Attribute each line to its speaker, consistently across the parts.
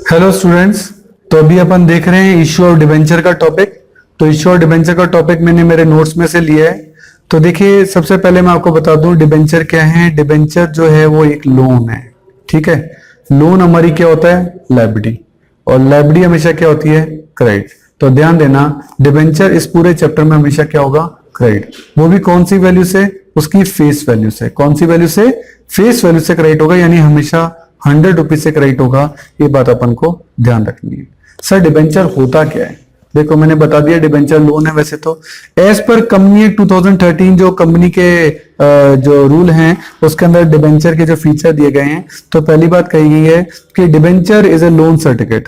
Speaker 1: Hello students. तो अभी अपन देख रहे हैं इश्यू ऑफ डिबेंचर का टॉपिक। तो इश्यू ऑफ डिबेंचर का टॉपिक मैंने मेरे नोट्स में से लिया है। तो देखिए, सबसे पहले मैं आपको बता दूं डिबेंचर क्या है। डिबेंचर जो है वो एक लोन है, ठीक है। लोन हमारी क्या होता है, लायबिलिटी, और लायबिलिटी हमेशा क्या होती है, क्रेडिट। तो ध्यान देना, डिबेंचर इस पूरे चैप्टर में हमेशा क्या होगा, क्रेडिट। वो भी कौन सी वैल्यू से, उसकी फेस वैल्यू से। कौन सी वैल्यू से, फेस वैल्यू से क्रेडिट होगा, यानी हमेशा 100 रुपीज से क्रेडिट होगा। ये बात अपन को ध्यान रखनी है। सर डिबेंचर होता क्या है, देखो मैंने बता दिया डिबेंचर लोन है। वैसे तो एज पर कंपनी एक्ट 2013 जो कंपनी के जो रूल हैं उसके अंदर डिबेंचर के जो फीचर दिए गए हैं, तो पहली बात कही गई है कि debenture is a loan certificate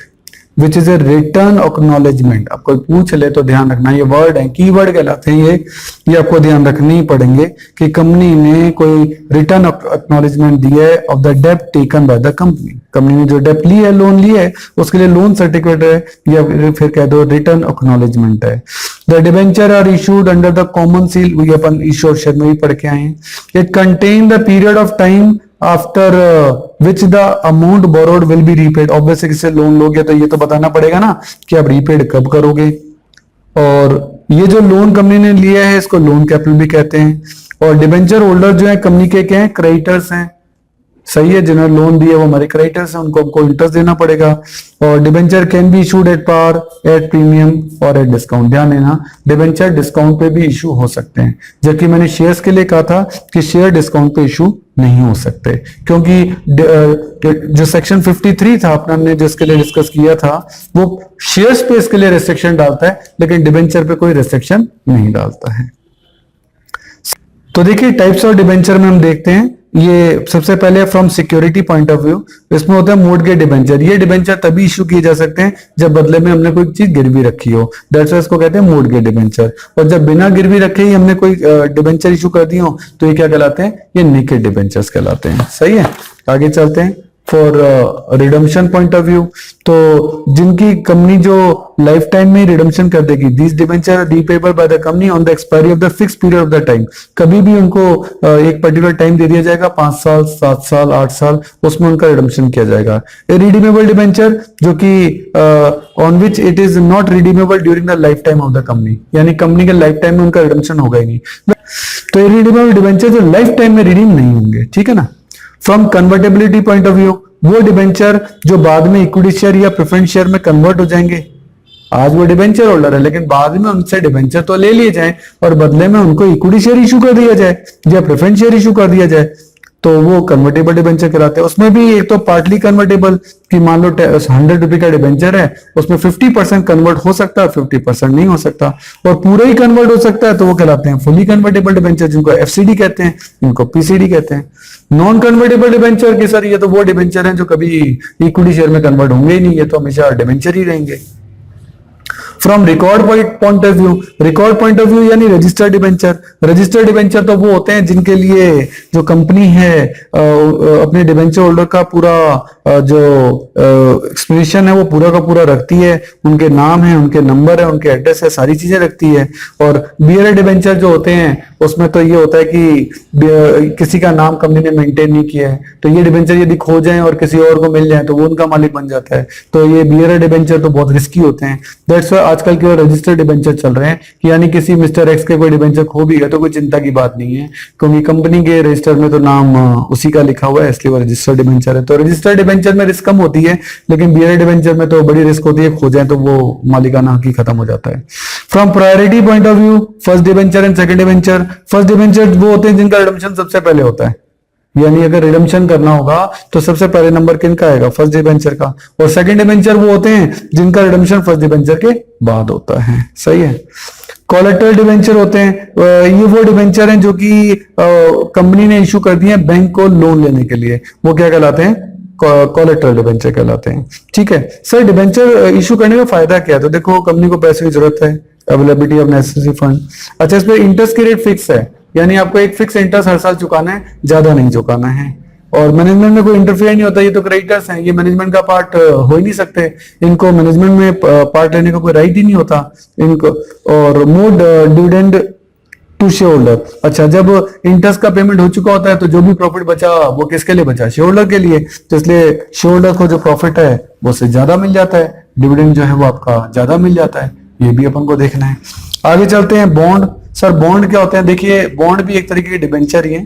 Speaker 1: which is a return acknowledgement. आपको पूछ ले तो ध्यान रखना, ये वर्ड है, की वर्ड कहलाते हैं ये आपको ध्यान रखने ही पड़ेंगे कि कंपनी ने कोई रिटर्न एक्नॉलेजमेंट दिया है ऑफ द डेब्ट taken by the company. Company ने जो डेब्ट ली है, लोन ली है, उसके लिए लोन सर्टिफिकेट है या फिर कह दो रिटर्न एक्नॉलेजमेंट है। The debenture are issued under the common seal, वही अपन इश्यू और शेयर में भी पढ़ के आए हैं। It contain the period of time after which the amount borrowed will be repaid. Obviously किसी लोन लोगे तो ये तो बताना पड़ेगा ना कि आप रीपेड कब करोगे। और ये जो लोन कंपनी ने लिया है इसको लोन कैपिटल भी कहते हैं। और डिबेंचर होल्डर जो है कंपनी के क्या है, क्रेडिटर्स हैं। सही है, जिन्होंने लोन दिया वो हमारे क्रेडिटर्स हैं, उनको हमको इंटरेस्ट देना पड़ेगा। और debenture can be issued at par, at premium और एट डिस्काउंट। ध्यान देना, डिबेंचर डिस्काउंट पे भी इशू हो सकते हैं, जबकि मैंने शेयर्स के लिए कहा था कि शेयर डिस्काउंट पे इशू नहीं हो सकते, क्योंकि जो सेक्शन 53 था अपना हमने जिसके लिए डिस्कस किया था वो शेयर्स पे इसके लिए रिस्ट्रिक्शन डालता है, लेकिन डिबेंचर पे कोई रिस्ट्रिक्शन नहीं डालता है। तो देखिए टाइप्स ऑफ डिबेंचर में हम देखते हैं। ये सबसे पहले from security point of view, इसमें होता है मोर्टगेज डिबेंचर। ये डिबेंचर तभी इशू किए जा सकते हैं जब बदले में हमने कोई चीज गिरवी रखी हो, दैट्स व्हाई इसको कहते हैं मोर्टगेज डिबेंचर। और जब बिना गिरवी रखे ही हमने कोई डिबेंचर इशू कर दी हो तो ये क्या कहलाते हैं, ये नेकेड डिबेंचर्स कहलाते हैं। सही है, आगे चलते हैं। For redemption point of view, तो जिनकी कंपनी जो लाइफ टाइम में रिडम्पशन कर देगी, this debenture are repayable by the company on the expiry of the fix period of the time. कभी भी उनको एक पर्टिकुलर टाइम दे दिया जाएगा, 5 साल, 7 साल, 8 साल, उसमें उनका रिडम्पशन किया जाएगा। रिडीमेबल डिबेंचर जो कि on which it is not redeemable during the life time of the company, यानी कंपनी के लाइफ टाइम में उनका रिडम्पशन होगा ही नहीं। तो रिडीमेबल डिबेंचर जो लाइफ टाइम में रिडीम नहीं होंगे, ठीक है ना। From convertibility point of view, वो डिबेंचर जो बाद में इक्विटी शेयर या प्रेफरेंस शेयर में कन्वर्ट हो जाएंगे। आज वो डिबेंचर होल्डर है लेकिन बाद में उनसे डिबेंचर तो ले लिए जाए और बदले में उनको इक्विटी शेयर इशू कर दिया जाए या प्रेफरेंस शेयर इशू कर दिया जाए, तो वो कन्वर्टेबल डिबेंचर कहलाते हैं। उसमें भी एक तो पार्टली कन्वर्टेबल कि मान लो 100 रुपए का डिबेंचर है, उसमें 50% कन्वर्ट हो सकता है, 50% नहीं हो सकता, और पूरा ही कन्वर्ट हो सकता है, तो वो कहलाते हैं फुली कन्वर्टेबल डिबेंचर, जिनको एफसीडी कहते हैं, इनको पीसीडी कहते हैं। नॉन कन्वर्टेबल डिबेंचर के सर ये तो वो डिबेंचर हैं जो कभी इक्विटी शेयर में कन्वर्ट होंगे ही नहीं, ये तो हमेशा डिबेंचर ही रहेंगे। From record point of view, record point of view यानी रजिस्टर्ड डिबेंचर। रजिस्टर्ड डिबेंचर तो वो होते हैं जिनके लिए जो कंपनी है अपने डिबेंचर होल्डर का पूरा जो एक्सप्लेनेशन है वो पूरा का पूरा रखती है, उनके नाम है, उनके नंबर है, उनके एड्रेस है, सारी चीजें रखती है। और बियरर डिबेंचर जो होते हैं उसमें तो ये होता है कि किसी का नाम कंपनी ने मेंटेन नहीं किया है, तो ये डिबेंचर यदि खो जाए और किसी और को मिल जाए तो वो उनका मालिक बन जाता है। तो ये बियरर डिबेंचर तो बहुत रिस्की होते हैं, दैट्स व्हाई आजकल के रजिस्टर्ड डिबेंचर चल रहे हैं कि यानी किसी मिस्टर एक्स के कोई डिबेंचर खो भी गया तो कोई चिंता की बात नहीं है, क्योंकि कंपनी के रजिस्टर में तो नाम उसी का लिखा हुआ है, इसलिए वो रजिस्टर्ड डिबेंचर है। तो रजिस्टर्ड डिबेंचर में रिस्क कम होती है, लेकिन बियरर डिबेंचर में तो बड़ी रिस्क होती है, खो जाए तो वो मालिकाना हक ही खत्म हो जाता है। From priority point of view, first debenture and second debenture. First debenture वो होते हैं जिनका रिडम्पशन सबसे पहले होता है, यानी अगर रिडम्पशन करना होगा तो सबसे पहले नंबर किनका आएगा, फर्स्ट डिबेंचर का। और सेकंड डिबेंचर वो होते हैं जिनका रिडम्पशन फर्स्ट डिबेंचर के बाद होता है। सही है। कोलेटरल डिबेंचर होते हैं, ये वो डिबेंचर हैं जो कि कंपनी ने इशू कर दिए हैं बैंक को लोन लेने के लिए, वो क्या कहलाते हैं, कोलेटरल डिबेंचर कहलाते हैं। ठीक है सर, डिबेंचर इशू करने का फायदा क्या है, तो देखो कंपनी को पैसे की जरूरत है, अवेलेबिलिटी ऑफ नेसेसरी फंड। अच्छा, इस पर इंटरेस्ट की रेट फिक्स है, यानी आपको एक फिक्स इंटरेस्ट हर साल चुकाना है, ज्यादा नहीं चुकाना है। और मैनेजमेंट में कोई इंटरफेयर नहीं होता, ये तो क्रेडिटर्स हैं, ये मैनेजमेंट का पार्ट हो ही नहीं सकते, इनको मैनेजमेंट में पार्ट लेने का कोई राइट ही नहीं होता इनको। और मोर डिविडेंड टू शेयर होल्डर। अच्छा, जब इंटरेस्ट का पेमेंट हो चुका होता है तो जो भी प्रॉफिट बचा वो किसके लिए बचा? शेयर होल्डर के लिए। तो इसलिए शेयर होल्डर को जो प्रॉफिट है वो से ज्यादा मिल जाता है, डिविडेंड जो है वो आपका ज्यादा मिल जाता है। ये भी अपन को देखना है। आगे चलते हैं, बॉन्ड। सर बॉन्ड क्या होते हैं? देखिए बॉन्ड भी एक तरीके के डिबेंचर ही है,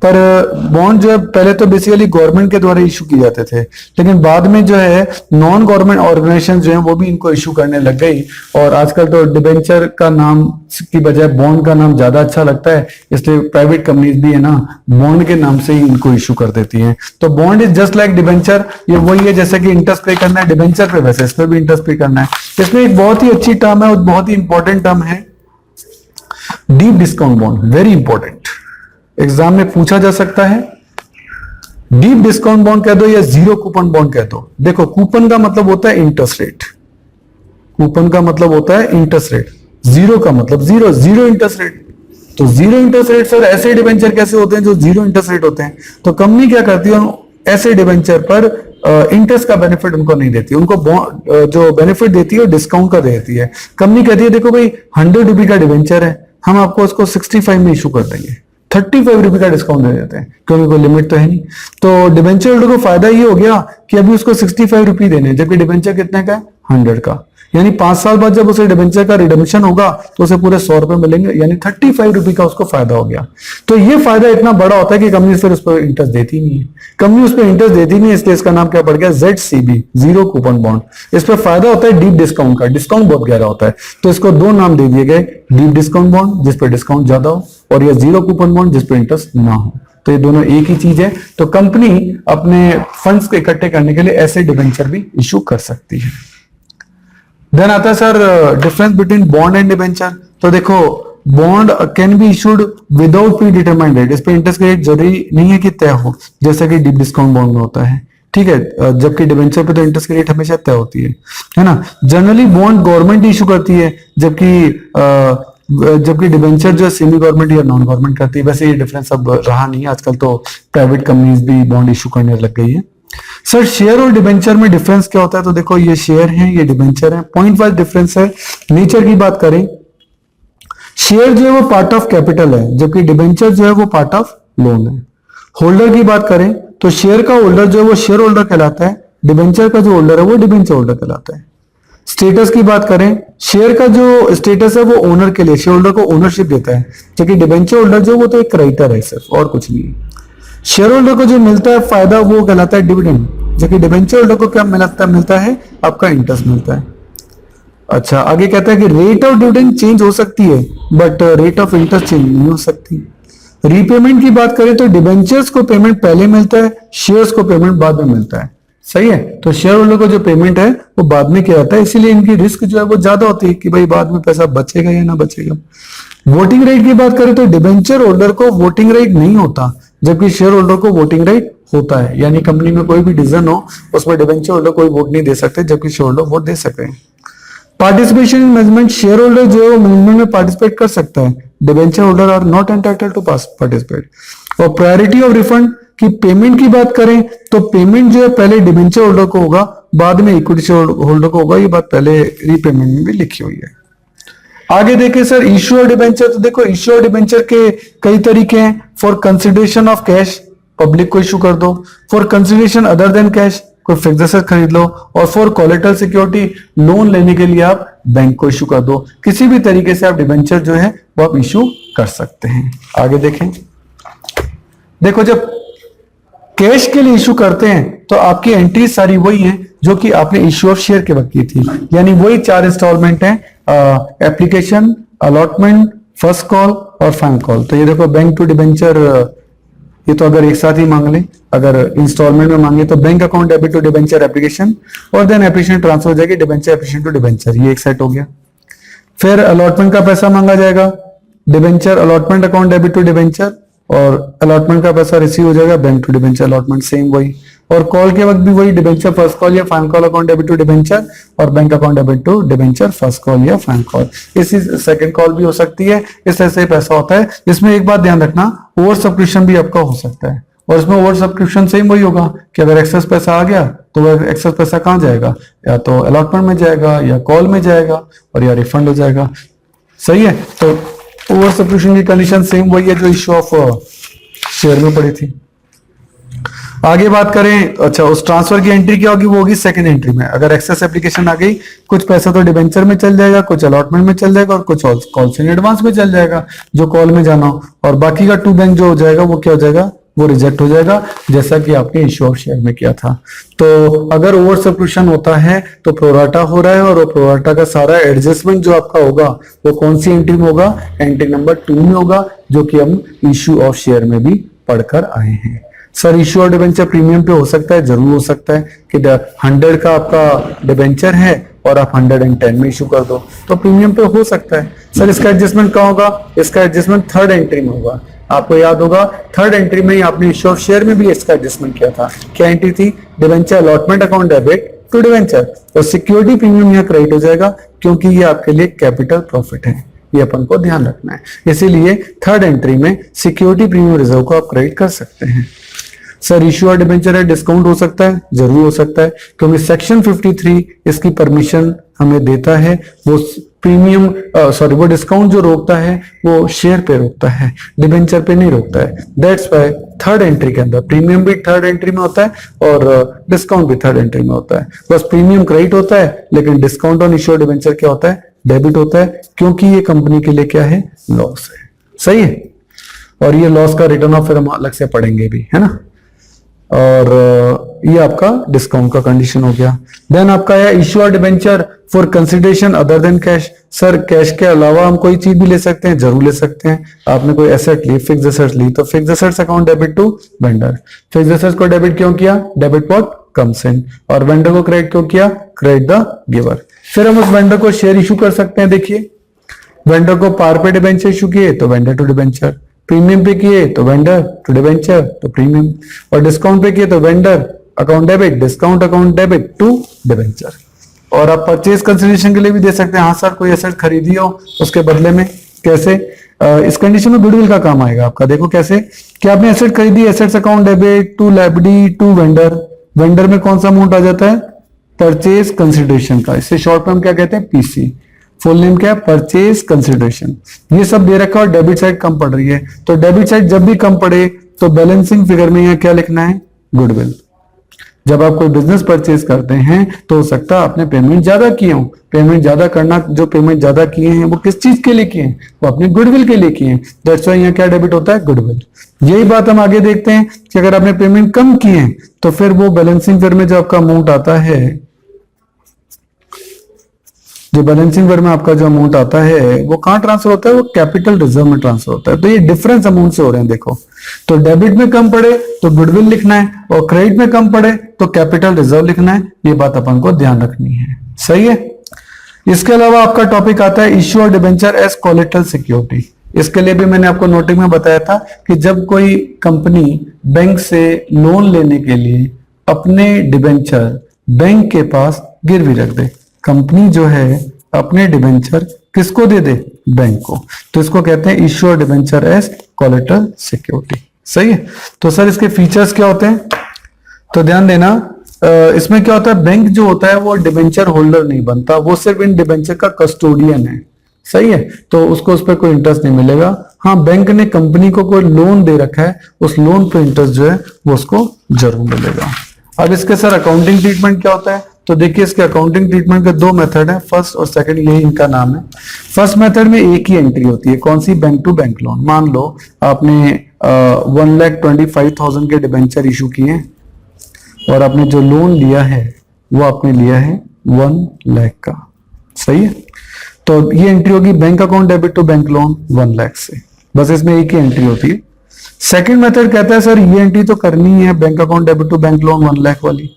Speaker 1: पर बॉन्ड जो है पहले तो बेसिकली गवर्नमेंट के द्वारा इशू किए जाते थे, लेकिन बाद में जो है नॉन गवर्नमेंट ऑर्गेनाइजेशन जो है वो भी इनको इशू करने लग गई। और आजकल तो डिबेंचर का नाम की बजाय बॉन्ड का नाम ज्यादा अच्छा लगता है, इसलिए प्राइवेट कंपनीज भी है ना बॉन्ड के नाम से ही इनको इशू कर देती हैं। तो bond is just like debenture. ये वही है जैसे कि इंटरेस्ट पे करना है डिबेंचर पे, वैसे इसमें भी इंटरेस्ट पे करना है। इसमें एक बहुत ही अच्छी टर्म है और बहुत ही इंपॉर्टेंट टर्म है, deep discount bond. Very important, exam में पूछा जा सकता है। डीप डिस्काउंट बॉन्ड कह दो या जीरो कूपन बॉन्ड कह दो। देखो कूपन का मतलब होता है इंटरेस्ट रेट, कूपन का मतलब होता है इंटरेस्ट रेट, जीरो का मतलब जीरो, जीरो इंटरेस्ट रेट। तो जीरो इंटरेस्ट रेट सर ऐसे डिबेंचर कैसे होते हैं जो जीरो इंटरेस्ट रेट होते हैं? तो कंपनी क्या करती है, ऐसे डिबेंचर पर इंटरेस्ट का बेनिफिट उनको नहीं देती, उनको जो बेनिफिट देती है वो डिस्काउंट का देती है। कंपनी कहती है देखो भाई 100 रुपए का डिबेंचर है, हम आपको उसको 65 में इशू कर देंगे, 35 रुपए का डिस्काउंट दे देते हैं, क्योंकि कोई लिमिट तो है नहीं। तो डिबेंचर होल्डर को फायदा ये हो गया कि अभी उसको 65 रुपए देने, जबकि डिबेंचर कितने का है? 100 का। यानी 5 साल बाद जब उसे डिबेंचर का रिडम्पशन होगा तो उसे पूरे 100 रुपए मिलेंगे, यानी 35 रुपए का उसको फायदा हो गया। तो ये फायदा इतना बड़ा होता है कि कंपनी फिर उस पर इंटरेस्ट देती नहीं है, कंपनी उस पर इंटरेस्ट देती नहीं है, इसलिए इसका नाम क्या पड़ गया? ZCB, zero coupon bond. इस पर फायदा होता है डीप डिस्काउंट का, डिस्काउंट बहुत गहरा होता है, तो इसको दो नाम दे दिए गए, डीप डिस्काउंट बॉन्ड जिस पर डिस्काउंट ज्यादा हो, और यह जीरो कूपन बॉन्ड जिस पर इंटरेस्ट ना हो। तो ये दोनों एक ही चीज है। तो कंपनी अपने फंड्स को इकट्ठे करने के लिए ऐसे डिबेंचर भी इशू कर सकती है। देन आता है sir difference between bond and debenture. तो देखो bond can be issued without pre determined rate, इस पे इंटरेस्ट रेट जरूरी नहीं है कि तय हो, जैसा कि डीप डिस्काउंट बॉन्ड में होता है, ठीक है। जबकि डिबेंचर पे तो इंटरेस्ट रेट हमेशा तय होती है ना। जनरली बॉन्ड गवर्नमेंट इशू करती है, जबकि डिबेंचर जो सेमी गवर्नमेंट या नॉन गवर्नमेंट करती है। वैसे ये डिफरेंस अब रहा नहीं, आजकल तो प्राइवेट कंपनीज भी बॉन्ड इशू करने लग गई है। सर शेयर और डिबेंचर में डिफरेंस क्या होता है? तो देखो ये शेयर है, ये डिबेंचर है, पॉइंट वाइज डिफरेंस है। नेचर की बात करें, शेयर जो है वो पार्ट ऑफ कैपिटल है, जबकि डिबेंचर जो है वो पार्ट ऑफ लोन है। होल्डर की बात करें तो शेयर का होल्डर जो है वो शेयर होल्डर कहलाता है, डिबेंचर का जो होल्डर है वो डिबेंचर होल्डर कहलाता है। स्टेटस की बात करें, शेयर का जो स्टेटस है वो ओनर के लिए, शेयर होल्डर को ओनरशिप देता है, जबकि डिबेंचर होल्डर जो वो तो एक क्रेडिटर है सिर्फ, और कुछ नहीं है। शेयर होल्डर को जो मिलता है फायदा वो कहलाता है डिविडेंड, जबकि डिबेंचर होल्डर को क्या मिलता है? आपका इंटरेस्ट मिलता है। अच्छा आगे कहता है कि रेट ऑफ डिविडेंड चेंज हो सकती है, but rate of interest change नहीं हो सकती। रीपेमेंट की बात करें तो डिबेंचर्स को पेमेंट पहले मिलता है, शेयर्स को पेमेंट बाद में मिलता है, सही है। तो शेयर होल्डर को जो पेमेंट है वो बाद में किया जाता है, इसीलिए इनकी रिस्क जो है वो ज्यादा होती है कि भाई बाद में पैसा बचेगा या ना बचेगा। वोटिंग राइट की बात करें तो डिबेंचर होल्डर को वोटिंग राइट नहीं होता, जबकि शेयर होल्डर को वोटिंग राइट होता है। यानी कंपनी में कोई भी डिसीजन हो उसमें डिबेंचर होल्डर कोई वोट नहीं दे सकते, जबकि शेयर होल्डर वोट दे सकते हैं। Participation in management, share holder जो है वो मैनेजमेंट में पार्टिसिपेट कर सकता है, debenture holder are not entitled to participate. और प्रायोरिटी ऑफ रिफंड की पेमेंट की बात करें तो पेमेंट जो है पहले डिबेंचर होल्डर को होगा, बाद में इक्विटी होल्डर को होगा, ये बात पहले रीपेमेंट में भी लिखी हुई है। आगे देखिए सर इश्यू और डिबेंचर। तो देखो इश्यू और डिबेंचर के कई तरीके हैं। For consideration of cash, public को इशू कर दो। For consideration other than cash, कोई फिक्स्ड एसेट खरीद लो। और फॉर कोलेटरल सिक्योरिटी, लोन लेने के लिए आप बैंक को इशू कर दो। किसी भी तरीके से आप डिबेंचर जो है वो आप इशू कर सकते हैं। आगे देखें, देखो जब कैश के लिए इशू करते हैं तो आपकी एंट्री सारी वही है जो कि आपने इशू ऑफ शेयर के वक्त की थी, यानी वही 4 इंस्टॉलमेंट हैं, एप्लीकेशन, अलॉटमेंट, फर्स्ट कॉल और फाइनल कॉल। तो ये देखो बैंक टू डिबेंचर, ये तो अगर एक साथ ही मांग लें, अगर इंस्टॉलमेंट में मांगे तो bank account debit to debenture application, और देन एप्लीकेशन ट्रांसफर हो जाएगी डिबेंचर एप्लीकेशन टू डिबेंचर, ये एक सेट हो गया। फिर अलॉटमेंट का पैसा मांगा जाएगा, debenture allotment account debit to debenture, और अलॉटमेंट का पैसा रिसीव हो जाएगा bank to debenture allotment, same वही। और कॉल के वक्त भी वही, डिबेंचर फर्स्ट कॉल या final call account debit to debenture, और bank account debit to debenture first call या फाइनल कॉल। इसी सेकंड कॉल भी हो सकती है, इस तरह से पैसा होता है। इसमें एक बात ध्यान रखना, ओवर सब्सक्रिप्शन भी आपका हो सकता है, और इसमें ओवर सब्सक्रिप्शन सेम वही होगा कि अगर एक्सेस पैसा आ गया तो वह एक्सेस पैसा कहाँ जाएगा, या तो अलॉटमेंट में जाएगा, या कॉल में जाएगा, और या रिफंड हो जाएगा, सही है। तो ओवर सब्सक्रिप्शन की कंडीशन सेम वही है जो इश्यू ऑफ शेयर में पड़ी थी। आगे बात करें, अच्छा उस ट्रांसफर की एंट्री क्या होगी, वो होगी सेकंड एंट्री में। अगर एक्सेस एप्लीकेशन आ गई, कुछ पैसा तो डिबेंचर में चल जाएगा, कुछ अलॉटमेंट में चल जाएगा और कुछ कॉल से एडवांस में चल जाएगा जो कॉल में जाना हो, और बाकी का टू बैंक जो हो जाएगा वो क्या हो जाएगा, वो रिजेक्ट हो जाएगा, जैसा कि आपने इश्यू ऑफ शेयर में किया था। तो अगर ओवर सब्सक्रिप्शन होता है तो प्रोराटा हो रहा है, और प्रोराटा का सारा एडजस्टमेंट जो आपका होगा वो कौन सी एंट्री में होगा, एंट्री नंबर 2 में होगा, जो कि हम इश्यू ऑफ शेयर में भी पढ़कर आए हैं। सर इश्यू और डिबेंचर प्रीमियम पे हो सकता है, जरूर हो सकता है कि 100 का आपका डिबेंचर है और आप 110 में इशू कर दो तो प्रीमियम पे हो सकता है। सर इसका एडजस्टमेंट कहाँ होगा, इसका एडजस्टमेंट थर्ड एंट्री में होगा। आपको याद होगा थर्ड एंट्री में ही आपने इश्यू ऑफ शेयर में भी इसका एडजस्टमेंट किया था। क्या एंट्री थी, debenture allotment account debit to debenture, और सिक्योरिटी प्रीमियम यहाँ क्रेडिट हो जाएगा क्योंकि ये आपके लिए कैपिटल प्रॉफिट है, ये अपन को ध्यान रखना है। इसीलिए थर्ड एंट्री में सिक्योरिटी प्रीमियम रिजर्व को आप क्रेडिट कर सकते हैं। सर इश्यू और डिबेंचर है, डिस्काउंट हो सकता है, जरूर हो सकता है, क्योंकि सेक्शन 53 इसकी परमिशन हमें देता है। वो प्रीमियम वो डिस्काउंट जो रोकता है वो शेयर पे रोकता है, डिबेंचर पे नहीं रोकता है। दैट्स व्हाई थर्ड एंट्री के अंदर प्रीमियम भी थर्ड एंट्री में होता है और डिस्काउंट भी थर्ड एंट्री में होता है। बस प्रीमियम क्रेडिट होता है, लेकिन डिस्काउंट ऑन इश्यू और डिबेंचर क्या होता है, डेबिट होता है, क्योंकि ये कंपनी के लिए क्या है, लॉस है। सही है, और ये लॉस का रिटर्न ऑफ फिर हम अलग से पढ़ेंगे भी, है ना। और ये आपका डिस्काउंट का कंडीशन हो गया। देन आपका है इश्यू और debenture for consideration other than cash. Sir cash के अलावा हम कोई चीज भी ले सकते हैं, जरूर ले सकते हैं। आपने कोई एसेट ली, फिक्स एसेट ली, तो fix assets account debit to vendor. Fix assets को डेबिट क्यों किया, डेबिट व्हाट कम्स इन, और वेंडर को क्रेडिट क्यों किया, क्रेडिट द गिवर। फिर हम उस वेंडर को शेयर इशू कर सकते हैं। देखिए वेंडर को पार पे डिबेंचर इशू किए तो vendor to debenture, premium pay किए तो वेंडर टू डिबेंचर तो प्रीमियम, और डिस्काउंट पे किए तो vendor account debit, discount account debit to debenture. और आप परचेज कंसिडरेशन के लिए भी दे सकते हैं। हाँ सर कोई एसेट खरीदी हो उसके बदले में, कैसे, इस कंडीशन में गुडविल का काम आएगा आपका। देखो कैसे कि आपने एसेट खरीदी, assets account debit to liability to vendor. Vendor में कौन सा अमाउंट आ जाता है, परचेज कंसिडरेशन का। इससे शॉर्ट में हम क्या कहते हैं, पीसी। फुल नेम क्या है, परचेज कंसिडरेशन। ये सब दे रखा है और डेबिट साइड कम पड़ रही है, तो डेबिट साइड जब भी कम पड़े तो बैलेंसिंग फिगर में यहाँ क्या लिखना है, गुडविल। जब आप कोई बिजनेस परचेज करते हैं तो हो सकता है आपने पेमेंट ज्यादा किए हो। पेमेंट ज्यादा करना, जो पेमेंट ज्यादा किए हैं वो किस चीज के लिए किए हैं, वो अपने गुडविल के लिए किए हैं। दैट्स व्हाई यहाँ क्या डेबिट होता है, गुडविल। यही बात हम आगे देखते हैं कि अगर आपने पेमेंट कम किए हैं तो फिर वो बैलेंसिंग फिगर में जो आपका अमाउंट आता है, जो बैलेंसिंग फिगर में आपका जो अमाउंट आता है वो कहां ट्रांसफर होता है, वो कैपिटल रिजर्व में ट्रांसफर होता है। तो ये डिफरेंस अमाउंट से हो रहे हैं। देखो तो डेबिट में कम पड़े तो गुडविल लिखना है, और क्रेडिट में कम पड़े तो कैपिटल रिजर्व लिखना है। ये बात अपन को ध्यान रखनी है, सही है। इसके अलावा आपका टॉपिक आता है इश्यू और डिबेंचर एज कोलेटरल सिक्योरिटी। इसके लिए भी मैंने आपको नोटिंग में बताया था कि जब कोई कंपनी बैंक से लोन लेने के लिए अपने डिबेंचर बैंक के पास गिरवी रख दे, कंपनी जो है अपने डिबेंचर किसको दे दे, बैंक को, तो इसको कहते हैं इश्यू और डिबेंचर एज कोलेटरल सिक्योरिटी। सही है। तो सर इसके फीचर्स क्या होते हैं, तो ध्यान देना, इसमें क्या होता है, बैंक जो होता है वो डिबेंचर होल्डर नहीं बनता, वो सिर्फ इन डिबेंचर का कस्टोडियन है। सही है, तो उसको उस पर कोई इंटरेस्ट नहीं मिलेगा। हाँ बैंक ने कंपनी को कोई लोन दे रखा है, उस लोन पे इंटरेस्ट जो है वो उसको जरूर मिलेगा। अब इसके सर अकाउंटिंग ट्रीटमेंट क्या होता है, तो देखिए इसके अकाउंटिंग ट्रीटमेंट के दो मेथड है, फर्स्ट और सेकंड, यही इनका नाम है। फर्स्ट मेथड में एक ही एंट्री होती है, कौन सी, बैंक टू बैंक लोन। मान लो आपने 1,25,000 के डिबेंचर इशू किए और आपने जो लोन लिया है वो आपने लिया है 1 लाख का। सही है, तो ये एंट्री होगी bank account debit to bank loan 1 lakh से, बस इसमें एक ही एंट्री होती है। सेकंड मेथड कहता है सर ये एंट्री तो करनी है bank account debit to bank loan 1 lakh वाली,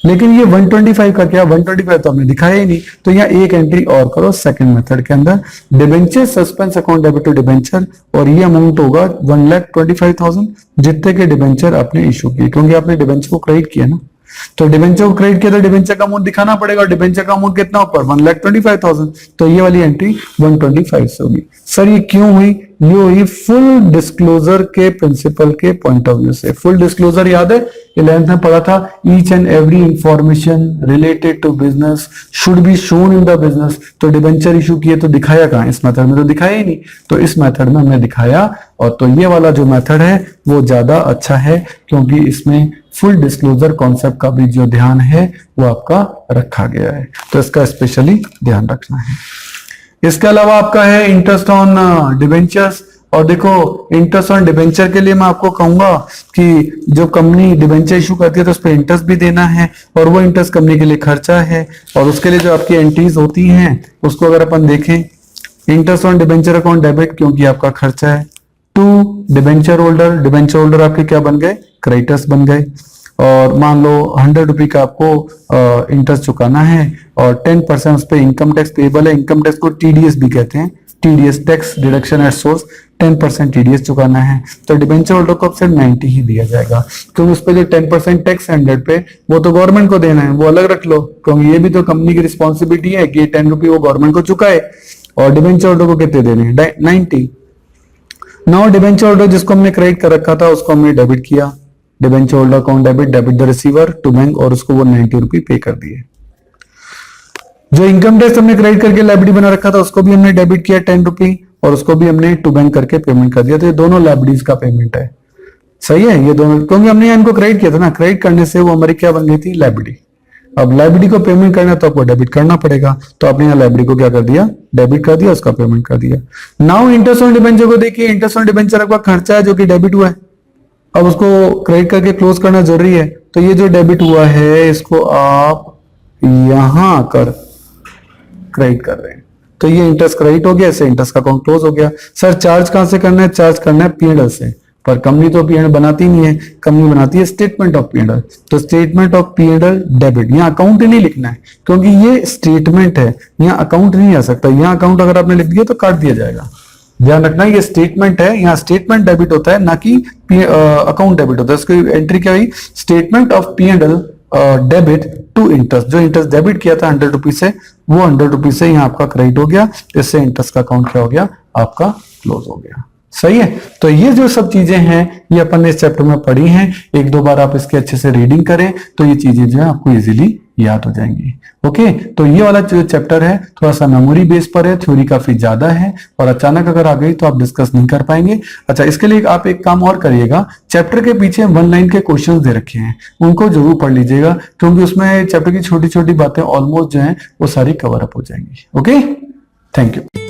Speaker 1: लेकिन ये 125 का क्या, 125 तो हमने दिखाया ही नहीं, तो यहाँ एक एंट्री और करो सेकंड मेथड के अंदर, debenture suspense account debit to debenture, और ये अमाउंट होगा 1,25,000 जितने के डिबेंचर आपने इशू किए, क्योंकि आपने डिबेंचर को क्रेडिट किया ना। तो डिबेंचर को क्रेडिट किया तो डिबेंचर का अमाउंट दिखाना पड़ेगा, और डिबेंचर का अमाउंट कितना ऊपर 1,25,000, तो ये वाली एंट्री 125 होगी। सर ये क्यों हुई? ये हुई फुल डिस्क्लोजर के प्रिंसिपल के पॉइंट ऑफ व्यू से। फुल डिस्क्लोजर याद है 11th में पढ़ा था, each and every information related to business should be shown in the business. तो डिबेंचर इशू किए तो दिखाया कहां? इस मेथड में तो दिखाया ही नहीं, तो इस मेथड में हमने दिखाया। और तो ये वाला जो मेथड है वो ज्यादा अच्छा है, क्योंकि इसमें फुल डिस्क्लोजर कॉन्सेप्ट का भी जो ध्यान है वो आपका रखा गया है, तो इसका स्पेशली ध्यान रखना है। इसके अलावा आपका है इंटरेस्ट ऑन डिबेंचर्स। और देखो इंटरेस्ट ऑन डिबेंचर के लिए मैं आपको कहूंगा कि जो कंपनी डिबेंचर इशू करती है तो उस पर इंटरेस्ट भी देना है, और वो इंटरेस्ट कंपनी के लिए खर्चा है, और उसके लिए जो आपकी एंट्रीज होती हैं उसको अगर अपन देखें, interest on debenture account debit क्योंकि आपका खर्चा है। To debenture holder, debenture holder आपके क्या बन गए? क्रेडिटर्स बन गए। और मान लो 100 रुपए का आपको इंटरेस्ट चुकाना है और 10% उस पर इनकम टैक्स पेबल है। इनकम टैक्स को टीडीएस भी कहते हैं, TDS tax deduction at source, 10% TDS चुकाना है, तो डिबेंचर होल्डर को सिर्फ 90 ही दिया जाएगा, क्योंकि उस पर जो 10% टैक्स 100 पे वो तो गवर्नमेंट को देना है, वो अलग रख लो, क्योंकि ये भी तो कंपनी की रिस्पॉन्सिबिलिटी है कि 10 रुपये वो गवर्नमेंट को चुकाए, और डिबेंचर होल्डर को कितने देने हैं? 90। नाउ डिबेंचर होल्डर जिसको हमने क्रेडिट कर रखा था उसको हमने डेबिट किया, debenture holder account debit, debit the receiver to bank, और उसको वो 90 रुपये पे कर दिए। जो इनकम टैक्स हमने क्रेडिट करके लायबिलिटी बना रखा था उसको भी हमने डेबिट किया 10 रुपये, और उसको भी हमने टू बैंक करके पेमेंट कर दिया। तो ये दोनों लायबिलिटीज का पेमेंट है, सही है ये दोनों, क्योंकि हमने इनको क्रेडिट किया था ना, क्रेडिट करने से वो हमारी क्या बन गई थी? लायबिलिटी। अब लायबिलिटी को पेमेंट करना तो आपको डेबिट करना पड़ेगा, तो आपने यहाँ लायबिलिटी को क्या कर दिया? डेबिट कर दिया, उसका पेमेंट कर दिया। नाउ इंटरेस्ट ऑन डिबेंचर को देखिए, इंटरेस्ट ऑन डिबेंचर आपका खर्चा है जो कि डेबिट हुआ है, अब उसको क्रेडिट करके क्लोज करना जरूरी है, तो ये जो डेबिट हुआ है इसको आप यहां आकर क्रेडिट कर रहे हैं, तो ये इंटरेस्ट क्रेडिट हो गया, इससे इंटरेस्ट का अकाउंट क्लोज हो गया। सर चार्ज कहां से करना है? चार्ज करना है पीएनएल से, पर कंपनी तो पीएनएल बनाती नहीं है, कंपनी बनाती है स्टेटमेंट ऑफ पीएनएल। तो स्टेटमेंट ऑफ पीएनएल डेबिट, यहाँ अकाउंट ही नहीं लिखना है क्योंकि ये स्टेटमेंट है, यहाँ अकाउंट नहीं आ सकता। यहाँ अकाउंट अगर आपने लिख दिया तो काट दिया जाएगा, ध्यान रखना। ये स्टेटमेंट है, यहाँ स्टेटमेंट डेबिट होता है, ना कि अकाउंट डेबिट होता है। उसकी एंट्री क्या हुई? Statement of PNL debit to interest, जो इंटरेस्ट डेबिट किया था 100 रुपीज से, वो 100 रुपीज से यहाँ आपका क्रेडिट हो गया, इससे इंटरेस्ट का अकाउंट क्या हो गया? आपका क्लोज हो गया, सही है। तो ये जो सब चीजें हैं ये अपन ने इस चैप्टर में पढ़ी हैं, एक दो बार आप इसके अच्छे से रीडिंग करें तो ये चीजें जो है आपको इजीली याद हो जाएंगी। ओके, तो ये वाला जो चैप्टर है थोड़ा सा मेमोरी बेस पर है, थ्योरी काफी ज्यादा है, और अचानक अगर आ गई तो आप डिस्कस नहीं कर पाएंगे। अच्छा, इसके लिए आप एक काम और करिएगा, चैप्टर के पीछे 1 लाइन के क्वेश्चंस दे रखे हैं, उनको जरूर पढ़ लीजिएगा, क्योंकि उसमें चैप्टर की छोटी छोटी बातें ऑलमोस्ट जो है वो सारी कवर अप हो जाएंगी। Okay, thank you.